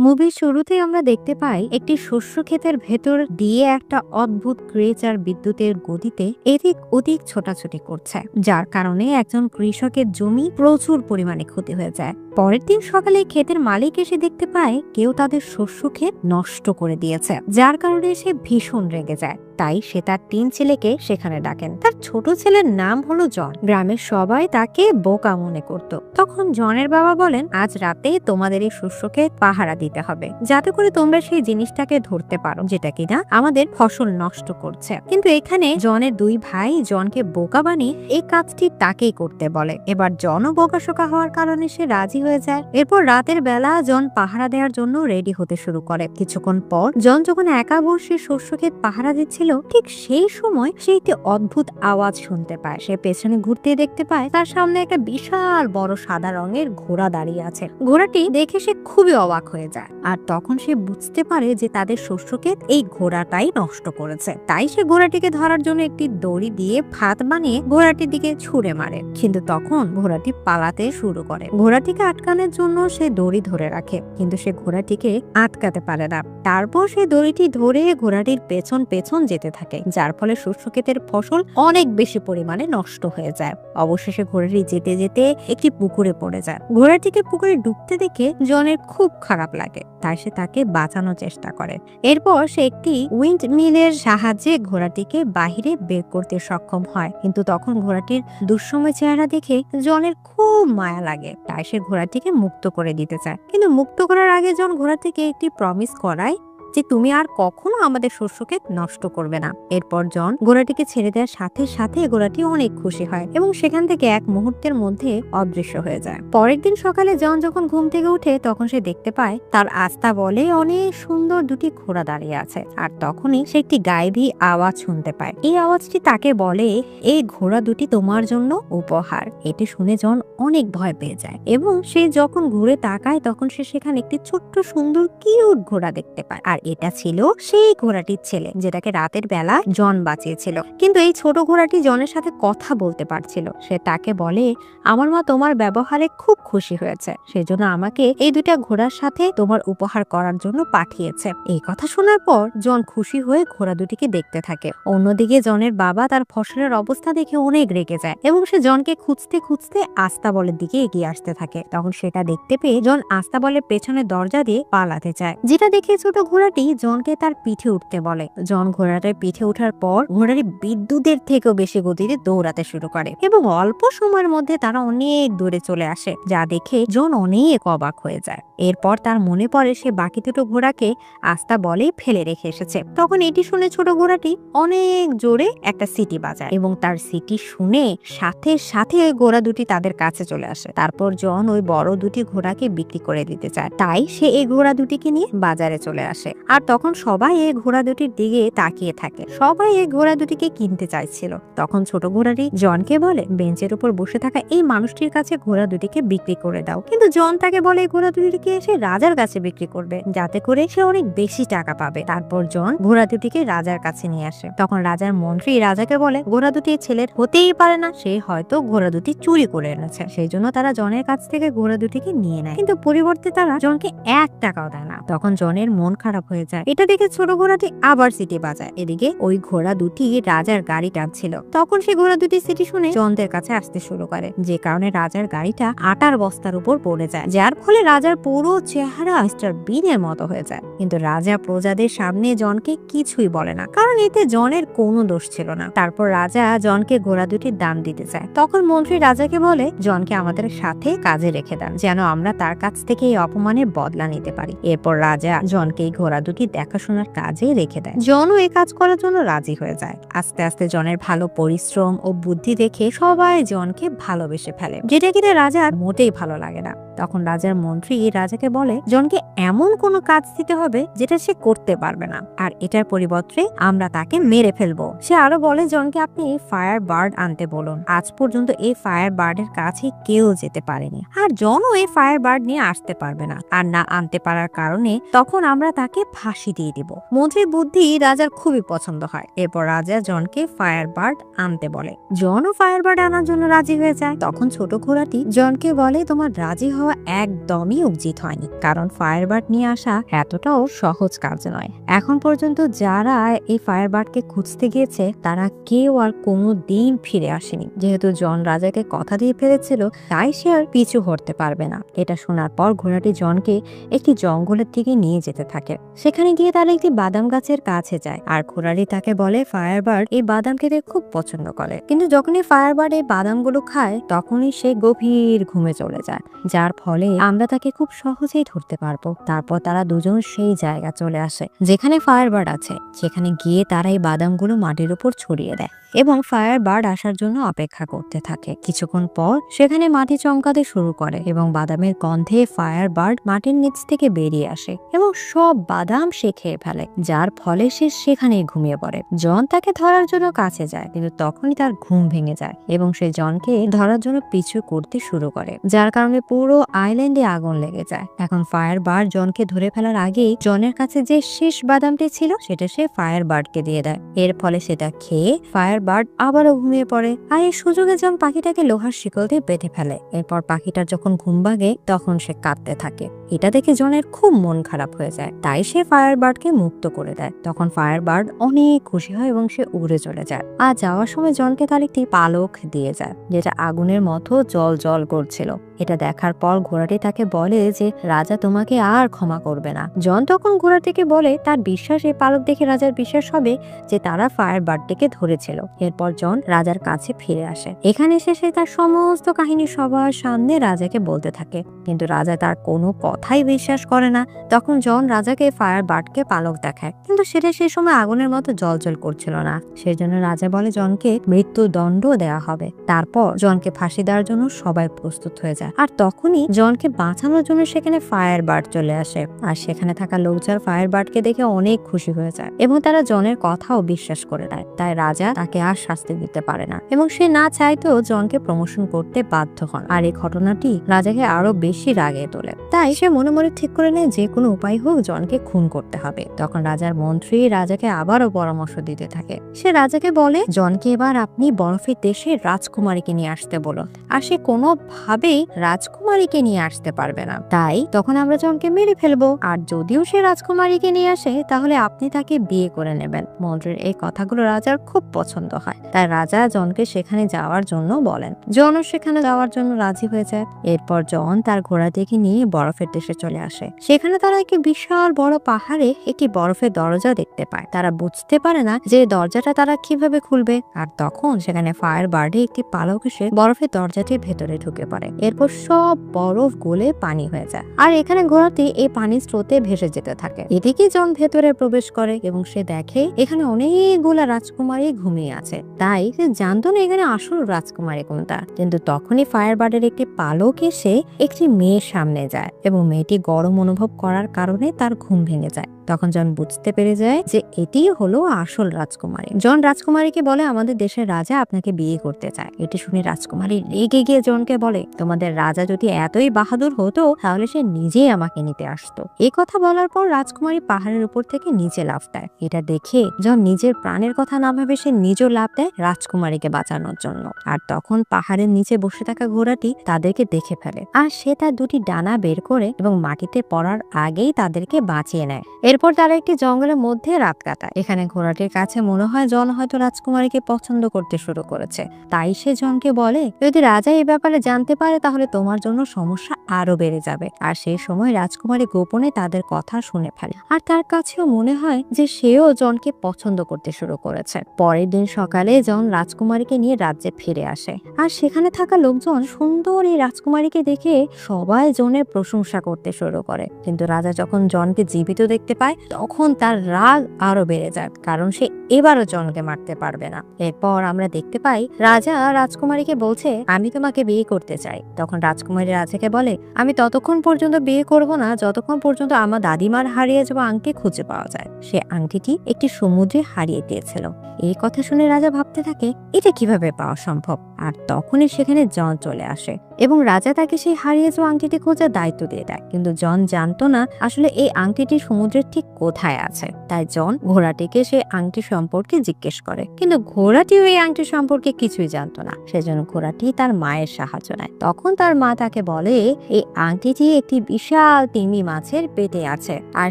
মুভির শুরুতেই আমরা দেখতে পাই একটি শস্য ক্ষেতের ভেতর দিয়ে একটা অদ্ভুত ক্রিয়েচার বিদ্যুতের গতিতে এদিক ওদিক ছোটাছুটি করছে, যার কারণে একজন কৃষকের জমি প্রচুর পরিমাণে ক্ষতি হয়ে যায়। পরের দিন সকালে ক্ষেতের মালিক এসে দেখতে পায় কেউ তাদের শস্য ক্ষেত নষ্ট করে দিয়েছে, যার কারণে সে ভীষণ রেগে যায়। তাই সে তার 3 ছেলেকে সেখানে ডাকেন। তার ছোট ছেলের নাম হলো জন। গ্রামের সবাই তাকে বোকা মনে করত। তখন জনের বাবা বলেন, আজ রাতে তোমাদের এই শস্যকে পাহারা দিতে হবে, যাতে করে তোমরা সেই জিনিসটাকে ধরতে পারো যেটা কিনা আমাদের ফসল নষ্ট করছে। কিন্তু এখানে জনের 2 ভাই জনকে বোকা বানিয়ে এই কাজটি তাকেই করতে বলে। এবার জনও বোকাশোকা হওয়ার কারণে সে রাজি হয়ে যায়। এরপর রাতের বেলা জন পাহারা দেওয়ার জন্য রেডি হতে শুরু করে। কিছুক্ষণ পর জন যখন একা বসে শস্য ক্ষেত পাহারা দিচ্ছিল, ঠিক সেই সময় সে একটি অদ্ভুত আওয়াজ শুনতে পায়। সে পেছনে ঘুরতে দেখতে পায় তার সামনে একটা বিশাল বড় সাদা রঙের ঘোড়া দাঁড়িয়ে আছে। ঘোড়াটি দেখে সে খুবই অবাক হয়ে যায়, আর তখন সে বুঝতে পারে যে তাদের শস্য ক্ষেত এই ঘোড়াটাই নষ্ট করেছে। তাই সে ঘোড়াটিকে ধরার জন্য একটি দড়ি দিয়ে ফাঁদ বানিয়ে ঘোড়াটির দিকে ছুঁড়ে মারে। কিন্তু তখন ঘোড়াটি পালাতে শুরু করে। ঘোড়াটিকে আটকানোর জন্য সে দড়ি ধরে রাখে, কিন্তু সে ঘোড়াটিকে আটকাতে পারে না। তারপর সে দড়িটি ধরে ঘোড়াটির পেছন পেছন যেতে থাকে, যার ফলে শস্য ক্ষেতের ফসল অনেক বেশি পরিমাণে নষ্ট হয়ে যায়। অবশেষে ঘোড়াটি যেতে যেতে একটি পুকুরে পড়ে যায়। ঘোড়াটিকে পুকুরে ডুবতে দেখে জনের খুব খারাপ লাগে, তাই সে তাকে বাঁচানোর চেষ্টা করে। এরপর সে একটি উইন্ড মিলের সাহায্যে ঘোড়াটিকে বাহিরে বের করতে সক্ষম হয়। কিন্তু তখন ঘোড়াটির দুঃসময় চেহারা দেখে জনের খুব মায়া লাগে, তাই সে ঘোড়াটিকে মুক্ত করে দিতে চায়। কিন্তু মুক্ত করার আগে জন ঘোড়াটিকে একটি প্রমিস করায় যে তুমি আর কখনো আমাদের শস্যকে নষ্ট করবে না। এরপর জন ঘোড়াটিকে ছেড়ে দেওয়ার সাথে সাথে ঘোড়াটি অনেক খুশি হয় এবং সেখান থেকে এক মুহূর্তের মধ্যে অদৃশ্য হয়ে যায়। পরের দিন সকালে জন যখন ঘুম থেকে উঠে তখন সে দেখতে পায় তার আস্তা বলে অনেক সুন্দর 2টি ঘোড়া দাঁড়িয়ে আছে। আর তখনই সে একটি গায়েবী আওয়াজ শুনতে পায়। এই আওয়াজটি তাকে বলে, এই ঘোড়া 2টি তোমার জন্য উপহার। এটি শুনে জন অনেক ভয় পেয়ে যায় এবং সে যখন ঘুরে তাকায় তখন সে সেখানে একটি ছোট্ট সুন্দর কিউট ঘোড়া দেখতে পায়। আর এটা ছিল সেই ঘোড়াটির ছেলে, যেটাকে রাতের বেলা জন বাঁচিয়েছিল। কিন্তু এই ছোট ঘোড়াটি জনের সাথে কথা বলতে পারছিল। সে তাকে বলে, আমার মা তোমার ব্যবহারে খুব খুশি হয়েছে, সেজন্য আমাকে এই 2টা ঘোড়ার সাথে তোমার উপহার করার জন্য পাঠিয়েছে। এই কথা শোনার পর জন খুশি হয়ে ঘোড়া 2টিকে দেখতে থাকে। অন্যদিকে জনের বাবা তার ফসলের অবস্থা দেখে অনেক রেগে যায় এবং সে জনকে খুঁজতে খুঁজতে আস্তাবলের দিকে এগিয়ে আসতে থাকে। তখন সেটা দেখতে পেয়ে জন আস্তাবলের পেছনের দরজা দিয়ে পালাতে চায়, যেটা দেখে ছোট ঘোড়াটি জনকে তার পিঠে উঠতে বলে। জন ঘোড়াটার পিঠে ওঠার পর ঘোড়াটি বিদ্যুতের থেকেও বেশি গতিতে দৌড়াতে শুরু করে এবং অল্প সময়ের মধ্যে তারা অনেক দূরে চলে আসে, যা দেখে জন অনেক অবাক হয়ে যায়। এরপর তার মনে পড়ে সে বাকি 2টো ঘোড়াকে আস্তা বলে ফেলে রেখে এসেছে। তখন এটি শুনে ছোট ঘোড়াটি অনেক জোরে একটা সিটি বাজায় এবং তার সিটি শুনে সাথে সাথে ওই ঘোড়া 2টি তাদের কাছে চলে আসে। তারপর জন ওই বড় 2টি ঘোড়াকে বিক্রি করে দিতে চায়, তাই সে এই ঘোড়া 2টিকে নিয়ে বাজারে চলে আসে। আর তখন সবাই এই ঘোড়া 2টির দিকে তাকিয়ে থাকে। সবাই এই ঘোড়া 2টিকে কিনতে চাইছিল। তখন ছোট ঘোড়াটি জনকে বলে, বেঞ্চের উপর বসে থাকা এই মানুষটির কাছে ঘোড়া 2টিকে বিক্রি করে দাও। কিন্তু জন তাকে বলে এই ঘোড়া 2টিকে এসে রাজার কাছে বিক্রি করবে, যাতে করে সে অনেক বেশি টাকা পাবে। তারপর জন ঘোড়া 2টিকে রাজার কাছে নিয়ে আসে। তখন রাজার মন্ত্রী রাজাকে বলে, ঘোড়া 2টি ছেলের হতেই পারে না, সে হয়তো ঘোড়া 2টি চুরি করে এনেছে। সেই জন্য তারা জনের কাছ থেকে ঘোড়া 2টিকে নিয়ে নেয়, কিন্তু পরিবর্তে তারা জনকে 1 টাকাও দেয় না। তখন জনের মন খারাপ হয়ে যায়। এটা দেখে ছোট ঘোড়াটি আবার সিটি বাজায়। এদিকে ওই ঘোড়া 2টি রাজার গাড়ি টানছিল। তখন সে ঘোড়া 2টি সিটি শুনে জনদের কাছে আসতে শুরু করে, যে কারণে রাজার গাড়িটা আটার বস্তার উপর পড়ে যায়, যার ফলে রাজার পুরো চেহারা মিস্টার বিনের মতো হয়ে যায়। কিন্তু রাজা প্রজাদের সামনে জনকে কিছুই বলে না, কারণ এতে জনের কোনো দোষ ছিল না। তারপর রাজা জনকে ঘোড়া 2টির দাম দিতে চায়। তখন মন্ত্রী রাজাকে বলে, জনকে আমাদের সাথে কাজে রেখে দেন, যেন আমরা তার কাছ থেকে এই অপমানের বদলা নিতে পারি। এরপর রাজা জনকে এই ঘোড়া 2টি দেখাশোনার কাজে রেখে দেয়। জনও এই কাজ করার জন্য রাজি হয়ে যায়। আস্তে আস্তে জনের ভালো পরিশ্রম ও বুদ্ধি দেখে সবাই জনকে ভালোবেসে ফেলে, যেটা কিনা রাজার মোটেই ভালো লাগে না। তখন রাজার মন্ত্রী রাজাকে বলে, জনকে এমন কোনো কাজ দিতে হবে যেটা সে করতে পারবে না, আর এটার পরিবর্তে আমরা তাকে মেরে ফেলবো। সে আরো বলে, জনকে আপনি ফায়ার বার্ড আনতে বলুন। আজ পর্যন্ত এই ফায়ার বার্ডের কাছে কেউ যেতে পারেনি, আর জনও এই ফায়ার বার্ড নিয়ে আসতে পারবে না। আর না আনতে পারার কারণে তখন আমরা তাকে ফাঁসি দিয়ে দিব। মন্ত্রীর বুদ্ধি রাজার খুবই পছন্দ হয়। এরপর রাজা জনকে ফায়ার বার্ড আনতে বলে। জনও ফায়ার বার্ড আনার জন্য রাজি হয়ে যায়। তখন ছোট ঘোড়াটি জনকে বলে, তোমার রাজি হওয়া একদমই উচিত হয়নি, কারণ ফায়ারবার্ড নিয়ে আসা এতটাও সহজ কাজ নয়। এখন পর্যন্ত যারা এই ফায়ারবার্ডকে খুঁজতে গিয়েছে তারা কেউ আর কোনো দিন ফিরে আসেনি। যেহেতু জন রাজাকে কথা দিয়ে ফেলেছিল, তাই সে আর পিছু হটতে পারবে না। এটা শোনার পর ঘোড়াটি জনকে একটি জঙ্গলের দিকে নিয়ে যেতে থাকে। সেখানে গিয়ে তারা একটি বাদাম গাছের কাছে যায়, আর ঘোড়াটি তাকে বলে ফায়ারবার্ড এই বাদাম খেতে খুব পছন্দ করে। কিন্তু যখনই ফায়ারবার্ড এই বাদামগুলো খায় তখনই সে গভীর ঘুমে চলে যায়, যার ফলে আমরা তাকে খুব সহজেই ধরতে পারবো। তারপর তারা দুজন সেই জায়গা চলে আসে যেখানে ফায়ারবার্ড আছে। সেখানে গিয়ে তারা এই বাদামগুলো মাটির উপর ছড়িয়ে দেয় এবং ফায়ারবার্ড আসার জন্য অপেক্ষা করতে থাকে। কিছুক্ষণ পর সেখানে মাটি চমকাতে শুরু করে এবং বাদামের গন্ধে ফায়ারবার্ড মাটির নিচ থেকে বেরিয়ে আসে এবং সব বাদাম সে খেয়ে ফেলে, যার ফলে সে সেখানেই ঘুমিয়ে পড়ে। জন তাকে ধরার জন্য কাছে যায়, কিন্তু তখনই তার ঘুম ভেঙে যায় এবং সে জনকে ধরার জন্য পিছু করতে শুরু করে, যার কারণে পুরো আইল্যান্ডে আগুন লেগে যায়। এখন ফায়ারবার্ড জনকে ধরে ফেলার আগেই জনের কাছে যে শেষ বাদামটি ছিল সেটা সে ফায়ারবার্ডকে দিয়ে দেয়। এর ফলে সেটা খেয়ে ফায়ারবার্ড আবারও ঘুমিয়ে পড়ে, আর এই সুযোগে জন পাখিটাকে লোহার শিকল দিয়ে বেঁধে ফেলে। এরপর পাখিটার যখন ঘুম ভাঙে তখন সে কাঁদতে থাকে। এটা দেখে জনের খুব মন খারাপ হয়ে যায়, তাই সে ফায়ারবার্ডকে মুক্ত করে দেয়। তখন ফায়ারবার্ড অনেক খুশি হয় এবং সে উড়ে চলে যায়। আর যাওয়ার সময় জনকে তার একটি পালক দিয়ে যায়, যেটা আগুনের মতো জল জল করছিল। এটা দেখার পর ঘোড়াটি তাকে বলে যে রাজা তোমাকে আর ক্ষমা করবে না। জন তখন ঘোড়াটিকে বলে তার বিশ্বাস এই পালক দেখে রাজার বিশ্বাস হবে যে তারা ফায়ারবার্ডটিকে ধরেছিল। এরপর জন রাজার কাছে ফিরে আসে। এখানে এসে সে তার সমস্ত কাহিনী সবার সামনে রাজাকে বলতে থাকে, কিন্তু রাজা তার কোনো কথাই বিশ্বাস করে না। তখন জন রাজাকে ফায়ারবার্ডকে পালক দেখায়, কিন্তু সেটা সেই সময় আগুনের মতো জলজল করছিল না। সেজন্য রাজা বলে জনকে মৃত্যুদণ্ড দেওয়া হবে। তারপর জনকে ফাঁসি দেওয়ার জন্য সবাই প্রস্তুত হয়ে যায়। আর তখনই জনকে বাঁচানোর জন্য সেখানে ফায়ারবার্ড চলে আসে, আর সেখানে থাকা লোকজন ফায়ারবার্ডকে দেখে অনেক খুশি হয়ে যায় এবং তারা জনের কথাও বিশ্বাস করে নেয়। তাই রাজা তাকে আর শাস্তি দিতে পারে না এবং সে না চাইতেও জনকে প্রমোশন করতে বাধ্য হন। আর এই ঘটনাটি রাজাকে আরো বেশি রাগে তোলে। তাই সে মনে মনে ঠিক করে নেয় যে কোনো উপায় হোক জনকে খুন করতে হবে। তখন রাজার মন্ত্রী রাজাকে আবারও পরামর্শ দিতে থাকে। সে রাজাকে বলে জনকে এবার আপনি বরফের দেশে রাজকুমারীকে নিয়ে আসতে বলুন, আর সে কোনোভাবেই রাজকুমারীকে নিয়ে আসতে পারবে না। তাই তখন আমরা জনকে মেরে ফেলবো, আর যদিও সে রাজকুমারীকে নিয়ে আসে তাহলে আপনি তাকে বিয়ে করে নেবেন। মন্ত্রীর এই কথাগুলো রাজার খুব পছন্দ হয়, তাই রাজা জনকে সেখানে যাওয়ার জন্য বলেন। জনও সেখানে যাওয়ার জন্য রাজি হয়ে যায়। এরপর জন তার ঘোড়াটিকে নিয়ে বরফের দেশে চলে আসে। সেখানে তারা একটি বিশাল বড় পাহাড়ে একটি বরফের দরজা দেখতে পায়। তারা বুঝতে পারে না যে দরজাটা তারা কিভাবে খুলবে, আর তখন সেখানে ফায়ারবার্ডে একটি পালক এসে বরফের দরজাটির ভেতরে ঢুকে পড়ে। এরপর সব বরফ গলে পানি হয়ে যায়, আর এখানে ঘোড়াটি এই পানির স্রোতে ভেসে যেতে থাকে। এদিকে জন ভেতরে প্রবেশ করে এবং সে দেখে এখানে অনেকগুলা রাজকুমারী ঘুমিয়ে আছে। তাই সে জানতো না এখানে আসল রাজকুমারী কোনটা। কিন্তু তখনই ফায়ারবার্ডের একটি পালক এসে একটি মেয়ের সামনে যায় এবং মেয়েটি গরম অনুভব করার কারণে তার ঘুম ভেঙে যায়। তখন জন বুঝতে পেরে যায় যে এটি হলো আসল রাজকুমারী। জন রাজকুমারীকে বলে আমাদের দেশের রাজা আপনাকে বিয়ে করতে চায়। এটি শুনে রাজকুমারী রেগে গিয়ে জনকে বলে তোমাদের রাজা যদি এতই বাহাদুর হতো তাহলে সে নিজেই আমাকে নিতে আসতো। এই কথা বলার পর রাজকুমারী পাহাড়ের উপর থেকে নিচে লাফ দেয়। এটা দেখে জন নিজের প্রাণের কথা না ভেবে সে নিজেও লাফ দেয় রাজকুমারীকে বাঁচানোর জন্য। আর তখন পাহাড়ের নিচে বসে থাকা ঘোড়াটি তাদেরকে দেখে ফেলে, আর সে তার দুটি ডানা বের করে এবং মাটিতে পড়ার আগেই তাদেরকে বাঁচিয়ে নেয়। এরপর তারা একটি জঙ্গলের মধ্যে রাত কাটায়। এখানে ঘোড়াটির কাছে মনে হয় জন হয়তো রাজকুমারীকে পছন্দ করতে শুরু করেছে, তাই সে জনকে বলে যদি রাজা এই ব্যাপারে জানতে পারে তাহলে তোমার জন্য সমস্যা আরো বেড়ে যাবে। আর সেই সময় রাজকুমারী গোপনে তাদের কথা শুনে ফেলে, আর তার কাছেও মনে হয় যে সেও জনকে পছন্দ করতে শুরু করেছে। পরের দিন সকালে জন রাজকুমারীকে নিয়ে রাজ্যে ফিরে আসে, আর সেখানে থাকা লোকজন সুন্দর এই রাজকুমারীকে দেখে সবাই জনের প্রশংসা করতে শুরু করে। কিন্তু রাজা যখন জনকে জীবিত দেখতে পায় তখন তার রাগ আরো বেড়ে যায়, কারণ সে এবারও জনকে মারতে পারবে না। এরপর আমরা দেখতে পাই রাজা রাজকুমারীকে বলছে আমি তোমাকে বিয়ে করতে চাই। তখন রাজকুমারী রাজাকে বলে আমি ততক্ষণ পর্যন্ত বিয়ে করব না যতক্ষণ পর্যন্ত আমার দাদিমার হারিয়ে যাওয়া আংটি খুঁজে পাওয়া যায়। সে আংটিটি একটি সমুদ্রে হারিয়ে দিয়েছিল। এই কথা শুনে রাজা ভাবতে থাকে এটা কিভাবে পাওয়া সম্ভব। আর তখনই সেখানে জন চলে আসে এবং রাজা তাকে সেই হারিয়ে যাওয়া আংটিটি খোঁজার দায়িত্ব দিয়ে দেয়। কিন্তু জন জানতো না আসলে এই আংটিটি সমুদ্রের ঠিক কোথায় আছে। তাই জন ঘোড়াটিকে সেই আংটি সম্পর্কে জিজ্ঞেস করে, কিন্তু ঘোড়াটি ওই আংটি সম্পর্কে কিছুই জানতো না। সেজন্য ঘোড়াটি তার মায়ের সাহায্য নেয়। তখন তার মা তাকে বলে এই আংটিটি একটি বিশাল তিমি মাছের পেটে আছে, আর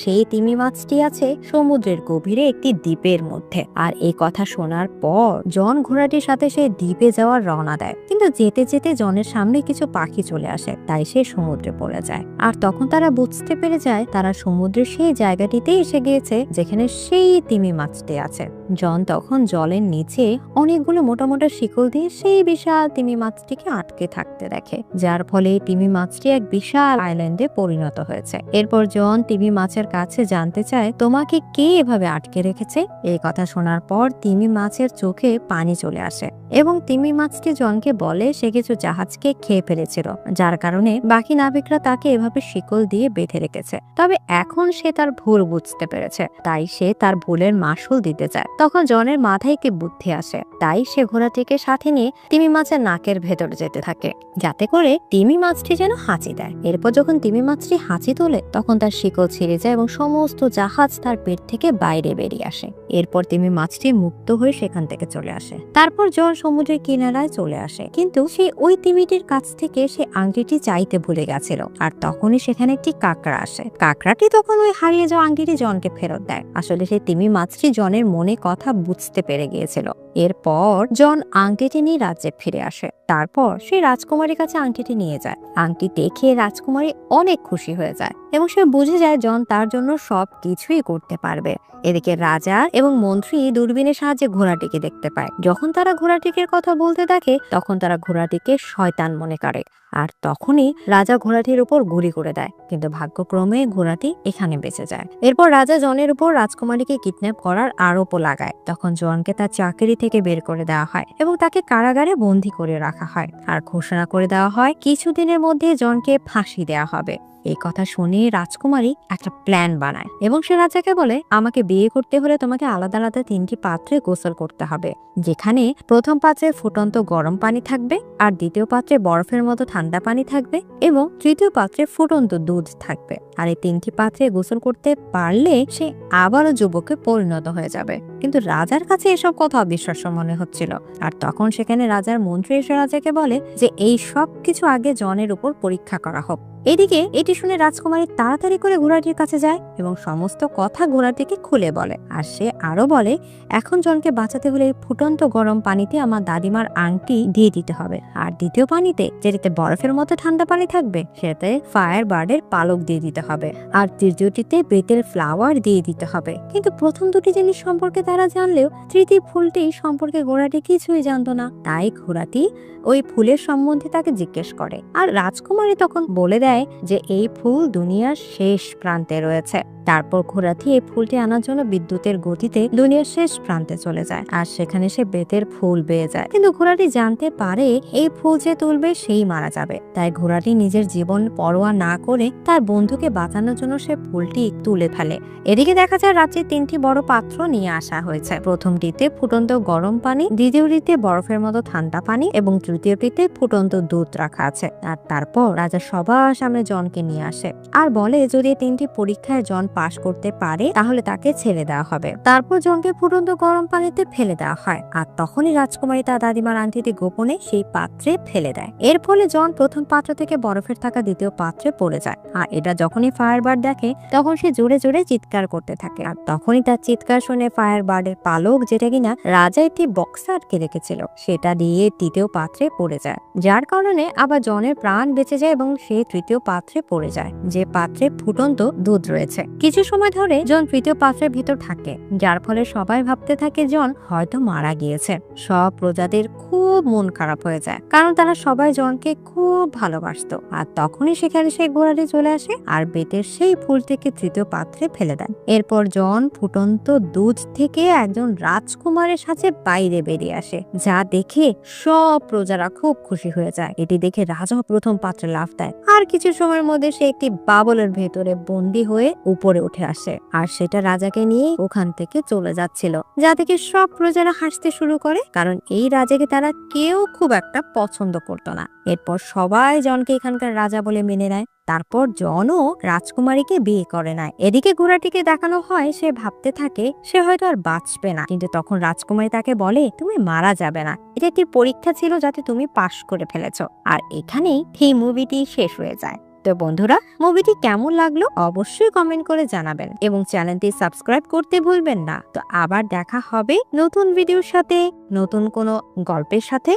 সেই তিমি মাছটি আছে সমুদ্রের গভীরে একটি দ্বীপের মধ্যে। আর এই কথা শোনার পর জন ঘোড়াটির সাথে সেই দ্বীপে যাওয়ার রওনা দেয়, কিন্তু যেতে যেতে জনের সামনে কিছু পাখি চলে আসে, তাই সে সমুদ্রে পড়ে যায়। আর তখন তারা বুঝতে পেরে যায় তারা সমুদ্রের সেই জায়গাটিতে এসে গিয়েছে যেখানে সেই তিমি মাছটি আছে। জন তখন জলের নিচে অনেকগুলো মোটা মোটা শিকল দিয়ে সেই বিশাল তিমি মাছটিকে আটকে থাকতে দেখে, যার ফলে তিমি মাছটি এক বিশাল আইল্যান্ডে পরিণত হয়েছে। এরপর জন তিমি মাছের কাছে জানতে চায় তোমাকে কে এভাবে আটকে রেখেছে। এই কথা শোনার পর তিমি মাছের চোখে পানি চলে আসে এবং তিমি মাছটি জনকে বলে সে কিছু জাহাজকে খেয়ে ফেলেছিল, যার কারণে বাকি নাবিকরা তাকে এভাবে শিকল দিয়ে বেঁধে রেখেছে। তবে এখন সে তার ভুল বুঝতে পেরেছে, তাই সে তার ভুলের মাসুল দিতে চায়। তখন জনের মাথায় একটি বুদ্ধি আসে, তাই সে ঘোড়াটিকে সাথে নিয়ে তিমি মাছের নাকের ভেতরে যেতে থাকে, যাতে করে তিমি মাছটি যেন হাঁচি দেয়। এরপর যখন তিমি মাছটি হাঁচি তোলে তখন তার শিকল ছিঁড়ে যায় এবং সমস্ত জাহাজ তার পেট থেকে বাইরে বেরিয়ে আসে। এরপর তিমি মাছটি মুক্ত হয়ে সেখান থেকে চলে আসে। তারপর জন সমুদ্রের কিনারায় চলে আসে, কিন্তু সে ওই তিমিটির কাছ থেকে সে আংটিটি চাইতে ভুলে গেছিল। আর তখনই সেখানে একটি কাকড়া আসে। কাকড়াটি তখন ওই হারিয়ে যাওয়া আংটিটি জনকে ফেরত দেয়। আসলে সেই তিমি মাছটি জনের মনে কথা বুঝতে পেরে গিয়েছিল। এরপর জন আংটিটি নিয়ে রাজ্যে ফিরে আসে। তারপর সে রাজকুমারীর কাছে আংটিটি নিয়ে যায়। আংটি দেখে রাজকুমারী অনেক খুশি হয়ে যায় এবং সে বুঝে যায় জন তার জন্য সব কিছুই করতে পারবে। এদিকে রাজা এবং মন্ত্রী দূরবীনের সাহায্যে ঘোড়াটিকে দেখতে পায়। যখন তারা ঘোড়াটিকে কথা বলতে থাকে তখন তারা ঘোড়াটিকে শয়তান মনে করে, আর তখনই রাজা ঘোড়াটির উপর গুলি করে দেয়, কিন্তু ভাগ্যক্রমে ঘোড়াটি এখানে বেঁচে যায়। এরপর রাজা জনের উপর রাজকুমারীকে কিডন্যাপ করার আরোপও লাগায়। তখন জনকে তার চাকরি থেকে বের করে দেওয়া হয় এবং তাকে কারাগারে বন্দী করে রাখা হয়, আর ঘোষণা করে দেওয়া হয় কিছুদিনের মধ্যে জনকে ফাঁসি দেওয়া হবে। এই কথা শুনে রাজকুমারী একটা প্ল্যান বানায় এবং সে রাজাকে বলে আমাকে বিয়ে করতে হলে তোমাকে আলাদা আলাদা 3টি পাত্রে গোসল করতে হবে, যেখানে প্রথম পাত্রে ফুটন্ত গরম পানি থাকবে, আর দ্বিতীয় পাত্রে বরফের মতো ঠান্ডা পানি থাকবে, এবং তৃতীয় পাত্রে ফুটন্ত দুধ থাকবে। আর এই 3টি পাত্রে গোসল করতে পারলে সে আবারও যুবকে পরিণত হয়ে যাবে। কিন্তু রাজার কাছে এসব কথা অবিশ্বাস্য মনে হচ্ছিল। আর তখন সেখানে রাজার মন্ত্রী এসে রাজাকে বলে যে এই সব কিছু আগে জনের উপর পরীক্ষা করা হোক। এদিকে এটি শুনে রাজকুমারী তাড়াতাড়ি করে ঘোড়াটির কাছে যায় এবং সমস্ত কথা ঘোড়াটিকে খুলে বলে। আর সে আরো বলে এখন জনকে বাঁচাতে হলে ফুটন্ত গরম পানিতে আমার দাদিমার আংটি দিয়ে দিতে হবে, আর দ্বিতীয় পানিতে যেটাতে বরফের মতো ঠান্ডা পানি থাকবে সেটাতে ফায়ার বার্ডের পালক দিয়ে দিতে হবে, আর তৃতীয়টিতে বেতের ফ্লাওয়ার দিয়ে দিতে হবে। কিন্তু প্রথম দুটি জিনিস সম্পর্কে তারা জানলেও তৃতীয় ফুলটি সম্পর্কে ঘোড়াটি কিছুই জানতো না। তাই ঘোড়াটি ওই ফুলের সম্বন্ধে তাকে জিজ্ঞেস করে, আর রাজকুমারী তখন বলে দেয় যে এই ফুল দুনিয়ার শেষ প্রান্তে রয়েছে। তারপর ঘোড়াটি এই ফুলটি আনার জন্য বিদ্যুতের গতিতে দুনিয়ার শেষ প্রান্তে চলে যায়, আর সেখানে সে বেতের ফুল পেয়ে যায়। কিন্তু ঘোড়াটি জানতে পারে এই ফুল যে তুলবে সেই মারা যাবে। তাই ঘোড়াটি নিজের জীবন পরোয়া না করে তার বন্ধুকে বাঁচানোর জন্য সে ফুলটি তুলে ফেলে। এদিকে দেখা যায় রাত্রে 3টি বড় পাত্র নিয়ে আসা হয়েছে। প্রথমটিতে ফুটন্ত গরম পানি, দ্বিতীয়টিতে বরফের মতো ঠান্ডা পানি এবং তৃতীয়টিতে ফুটন্ত দুধ রাখা আছে। আর তারপর রাজা সবার সামনে জনকে নিয়ে আসে আর বলে যদি 3টি পরীক্ষায় জন পাশ করতে পারে তাহলে তাকে ছেড়ে দেওয়া হবে। তারপর জনকে ফুটন্ত গরম পানিতে ফেলে দেওয়া হয়, আর তখনই রাজকুমারী তার দাদিমার আংটিটি গোপনে সেই পাত্রে ফেলে দেয়। এর ফলে জন প্রথম পাত্র থেকে বরফের থাকা দ্বিতীয় পাত্রে পড়ে যায়। আর এটা যখনই ফায়ার বার্ড দেখে তখন সে জোরে জোরে চিৎকার করতে থাকে, আর তখনই তার চিৎকার শুনে ফায়ার বার্ডের পালক, যেটা কিনা রাজা একটি বক্সে আটকে রেখেছিল, সেটা দিয়ে তৃতীয় পাত্রে পড়ে যায়, যার কারণে আবার জনের প্রাণ বেঁচে যায় এবং সে তৃতীয় পাত্রে পড়ে যায়, যে পাত্রে ফুটন্ত দুধ রয়েছে। কিছু সময় ধরে জন তৃতীয় পাত্রের ভিতর থাকে, যার ফলে সবাই ভাবতে থাকে জন হয়তো মারা গিয়েছে। সব প্রজাদের খুব মন খারাপ হয়ে যায়, কারণ তারা সবাই জনকে খুব ভালোবাসতো। আর তখনই সেখানে সেই ঘোড়াটি চলে আসে আর বেতের সেই ফুলটিকে তৃতীয় পাত্রে ফেলে দেন। এরপর জন ফুটন্ত দুধ থেকে একজন রাজকুমারের সাথে বাইরে বেরিয়ে আসে, যা দেখে সব প্রজারা খুব খুশি হয়ে যায়। এটি দেখে রাজা প্রথম পাত্রে লাফ দেয়, আর কিছু সময়ের মধ্যে সে একটি বাবলের ভেতরে বন্দী হয়ে উপরে উঠে আসে, আর সেটা রাজাকে নিয়ে ওখান থেকে চলে যাচ্ছিল, যা থেকে সব প্রজারা হাসতে শুরু করে, কারণ এই রাজাকে তারা কেউ খুব একটা পছন্দ করতো না। এরপর সবাই জনকে এখানকার রাজা বলে মেনে নেয়। তারপর জনও রাজকুমারীকে বিয়ে করে নেয়। এদিকে ঘোড়াটিকে দেখানো হয় সে ভাবতে থাকে সে হয়তো আর বাঁচবে না, কিন্তু তখন রাজকুমারী তাকে বলে তুমি মারা যাবে না, এটা একটি পরীক্ষা ছিল যাতে তুমি পাশ করে ফেলেছো। আর এখানেই এই মুভিটি শেষ হয়ে যায়। তো বন্ধুরা, মুভিটি কেমন লাগলো অবশ্যই কমেন্ট করে জানাবেন এবং চ্যানেলটি সাবস্ক্রাইব করতে ভুলবেন না। তো আবার দেখা হবে নতুন ভিডিওর সাথে, নতুন কোনো গল্পের সাথে।